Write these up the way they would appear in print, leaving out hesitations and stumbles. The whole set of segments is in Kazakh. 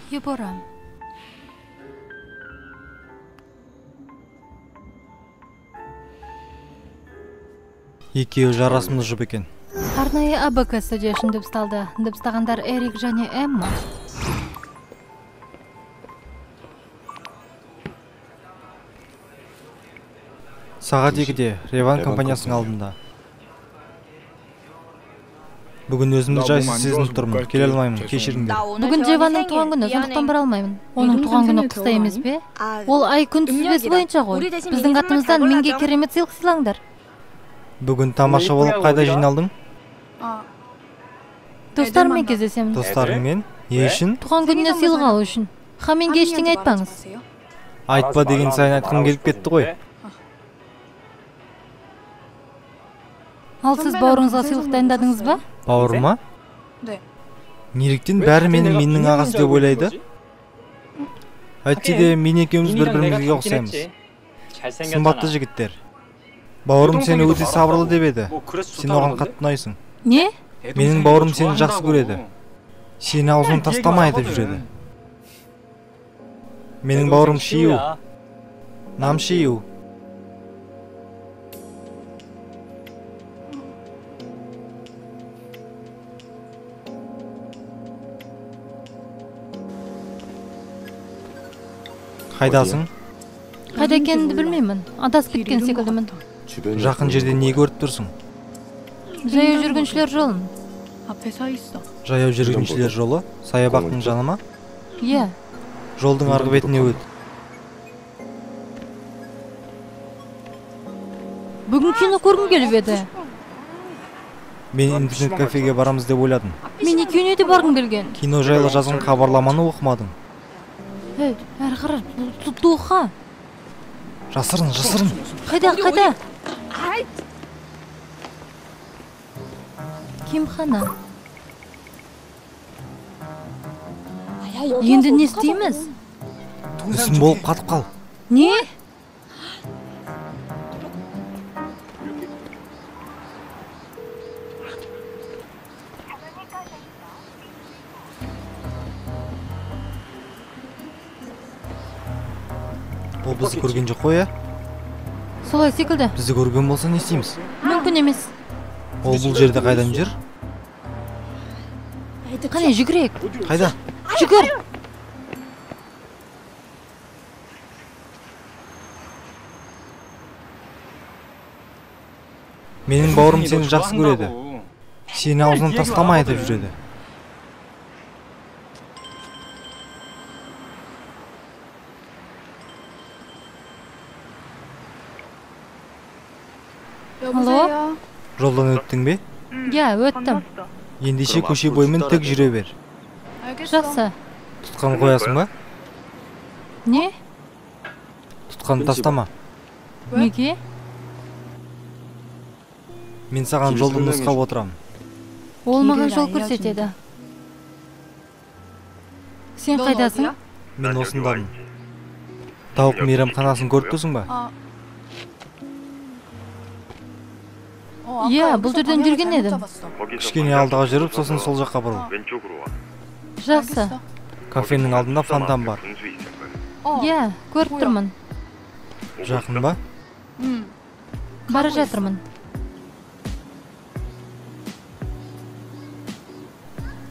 Yuboram. Екеуі жарасымды жұп екен. Арнайы АБК студиясын дыбысталды. Дыбыстағандар Эрик және Эмма. Сағат 2-де Реван компаниясының алдында. Бүгін өзімді жайсыз сезініп тұрмын. Келе алмаймын, кешіріңдер. Бүгін Реванның туған күні, сондықтан бара алмаймын. Оның туған күні қыста емес пе? Ол ай күн тізбесі бойынша ғой. Біздің атымыздан менге керемет сыйлық сыйлаңдар. Бүгін тамаша болып қайда жиналдың? Достарыммен кездесемін. Достарыңмен? Не үшін? Туған күніне сыйлық алу үшін. Хаменге ештеңе айтпаңыз. Айтпа деген сайын айтқым келіп кетті ғой. Ал сіз бауырыңызға сыйлық дайындадыңыз ба? Бауырыма? Неліктен бәрі менің ағасы деп ойлайды? Әйтсе де мен екеуміз бір-бірімізге ұқсаймыз. Сымбатты жігіттер. Бауырым сені өте сабырлы деп еді. Сен оған қатты ұнайсың. Не? Менің бауырым сені жақсы көреді. Сені аузынан тастамай деп жүреді. Менің бауырым Шию. Нам Шию. Қайдасың? Қайда екенімді білмеймін. Адасып кеткен секілдімін. Жақын жерде не көріп тұрсың? Жаяу жүргіншілер жолын. Жаяу жүргіншілер жолы? Саябақтың жаны ма? Иә. Жолдың арғы бетіне өт. Бүгін кино көргім келіп еді. Мен интернет кафеге барамыз деп ойладым. Мен екеуіне де барғым келген. Кино жайлы жазған хабарламаны оқымадың. Әрі қарай, тұтуға. Жасырын. Қайда? Кемхана. Енді не істейміз? Үсім болып қатып қал. Не? Ол бізді көрген жоқ қой, Солай секілді. Бізді көрген болса не істейміз? Мүмкін емес. Ол бұл жерде қайдан жүр? Қане, жүгірейік. Қайда? Жүгір! Менің бауырым сені жақсы көреді. Сені аузынан тастамай деп жүреді. Алло? Жолдан өттің бе? Иә, өттім. Ендеше көше бойымен тік жүре бер. Жақсы. Тұтқан қоясың ба? Не? Тұтқан тастама. Неге? Мен саған жолды нұсқап отырамын. Ол маған жол көрсетеді. Сен қайдасың? Мен осындамын. Тауық мейрамханасын көріп тұрсың ба? Иә, бұл жерден жүрген едім. Кішкене алдыға жүріп, сосын сол жаққа бұрыл. Жақсы. Кафенің алдында фонтан бар. Иә, көріп тұрмын. Жақын ба? Бара жатырмын.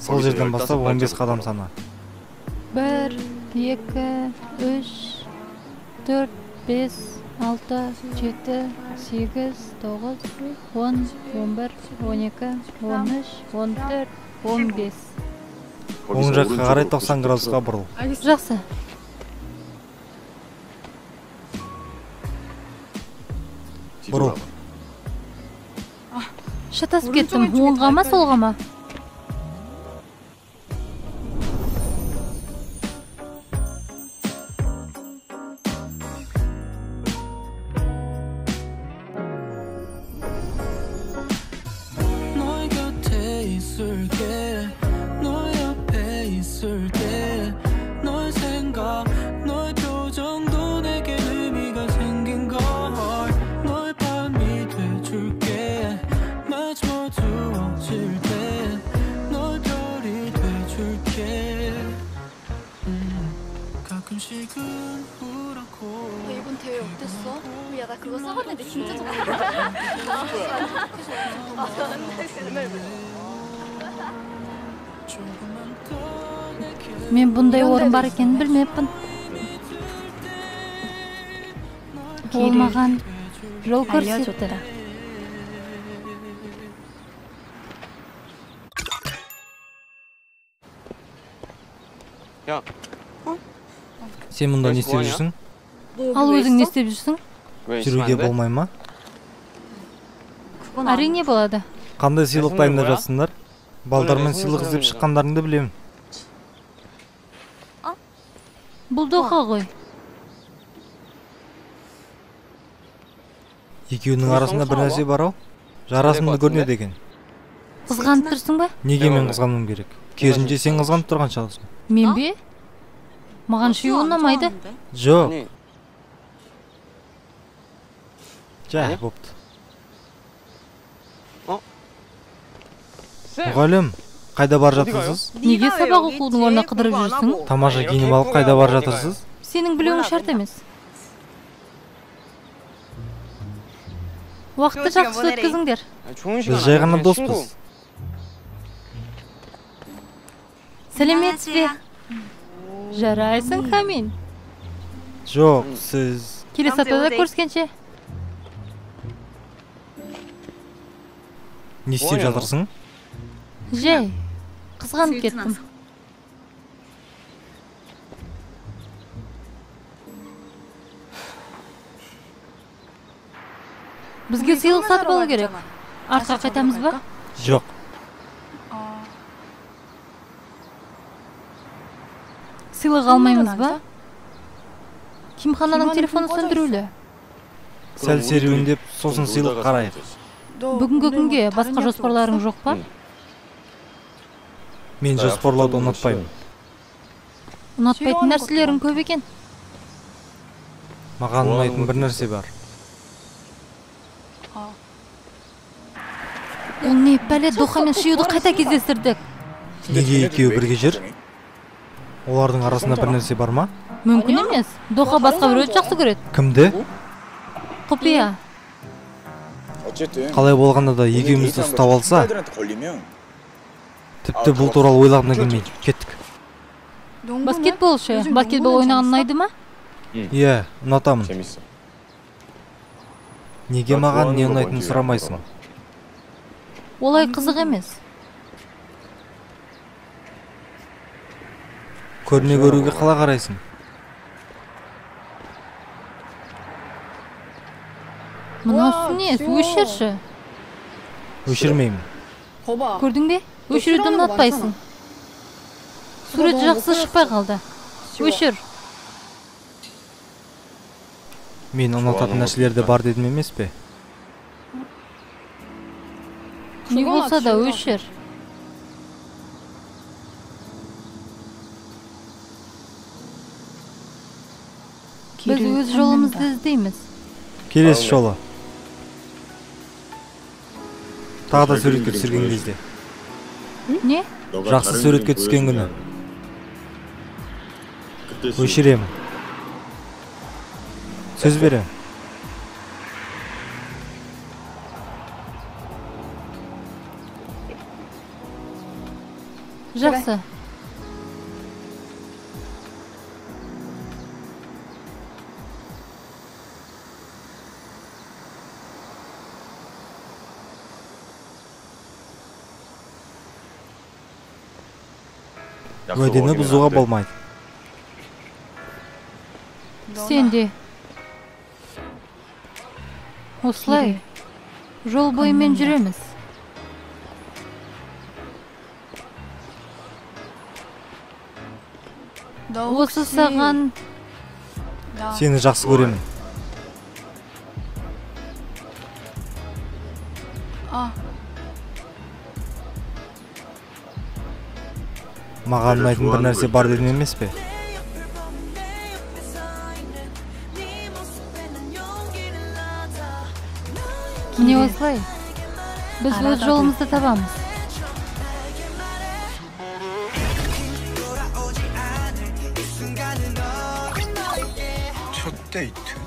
Сол жерден бастап 15 қадам сана. 1, 2, 3, 4, 5, 6, 7, 8, 9, 10, 11, 12, 13, 14, 15. Оң жаққа қарай 90 градусқа бұрыл. Жақсы. Бұрыл. Шатасып кеттім. Оңға ма, солға ма? 이번 대회 어땠어? 야, 나 그거 써봤는데 진짜 좋아. Men bunday o'rin bar ekanini bilmayapman. Ол маған жол көрсетті. 야, Сен мұнда не істеп жүрсің? Ал өзің не істеп жүрсің? Жүруге болмай ма? Әрине болады. Қандай сыйлық дайындап жатсыңдар? Балдармен сыйлық іздеп шыққандарыңды білемін. Бұл доқа ғой. Екеуінің арасында бір нәрсе бар ау? Жарасымды көрінеді екен. Қызғанып тұрсың ба? Неге мен қызғануым керек? Керісінше сен қызғанып тұрған шығарсың. Мен бе? Маған шию ұнамайды. Жоқ. Жа, бопты. Мұғалім, қайда бар жатырсыз? Неге сабақ оқудың орнына қыдырып жүрсің? Тамаша киініп алып қайда бар жатырсыз? Сенің білуің шарт емес. Уақытты жақсы өткізіңдер. Біз жай ғана доспыз. Сәлеметсіз бе? Жарайсың, Камин. Жоқ, сіз... Келесі аптада көріскенше. Не істеп жатырсың? Жай, қызғанып кеттім. Бізге сыйлық сатып алу керек. Артқа қайтамыз ба? Жоқ. Сыйлық алмаймыз ба? Кимхананың телефоны сөндірулі. Сәл серуендеп, сосын сыйлық қарайық. Бүгінгі күнге басқа жоспарларың жоқ па? Мен жоспарлауды ұнатпаймын. Ұнатпайтын нәрселерің көп екен. Маған ұнайтын бір нәрсе бар. Ол не пәле Доха мен Шиюды қайта кездестірдік. Неге екеуі бірге жүр? Олардың арасында бір нәрсе бар ма? Мүмкін емес. Доха басқа біреуді жақсы көреді. Кімді? Құпия. Қалай болғанда да екеумізді ұстап алса, тіпті бұл туралы ойлағым да келмейді. Кеттік. Баскетбол ше. Баскетбол ойнаған ұнайды ма? Иә, ұнатамын. Неге маған не ұнайтынын сұрамайсың? Олай қызық емес. Көріне көруге қалай қарайсың? Мынау не? Өшірші. Өшірмеймін. Көрдің бе? Өшіруді ұнатпайсың. Сурет жақсы шықпай қалды. Өшір. Мен ұнататын нәрселерде бар дедім емес пе? Не болса да өшір. Біз өз жолымызды іздейміз. Келесі жолы. Тағы да суретке түсірген кезде. Не? Жақсы суретке түскен күні. Өшіремін. Сөз беремін. Жақсы. Уәдені бұзуға болмайды. Сен де. Осылай, жол бойымен жүреміз. Осы саған... Сені жақсы көремін. Маған ұнайтын бір нәрсе бар дедім емес пе? Міне осылай, біз өз жолымызды табамыз. 데이트?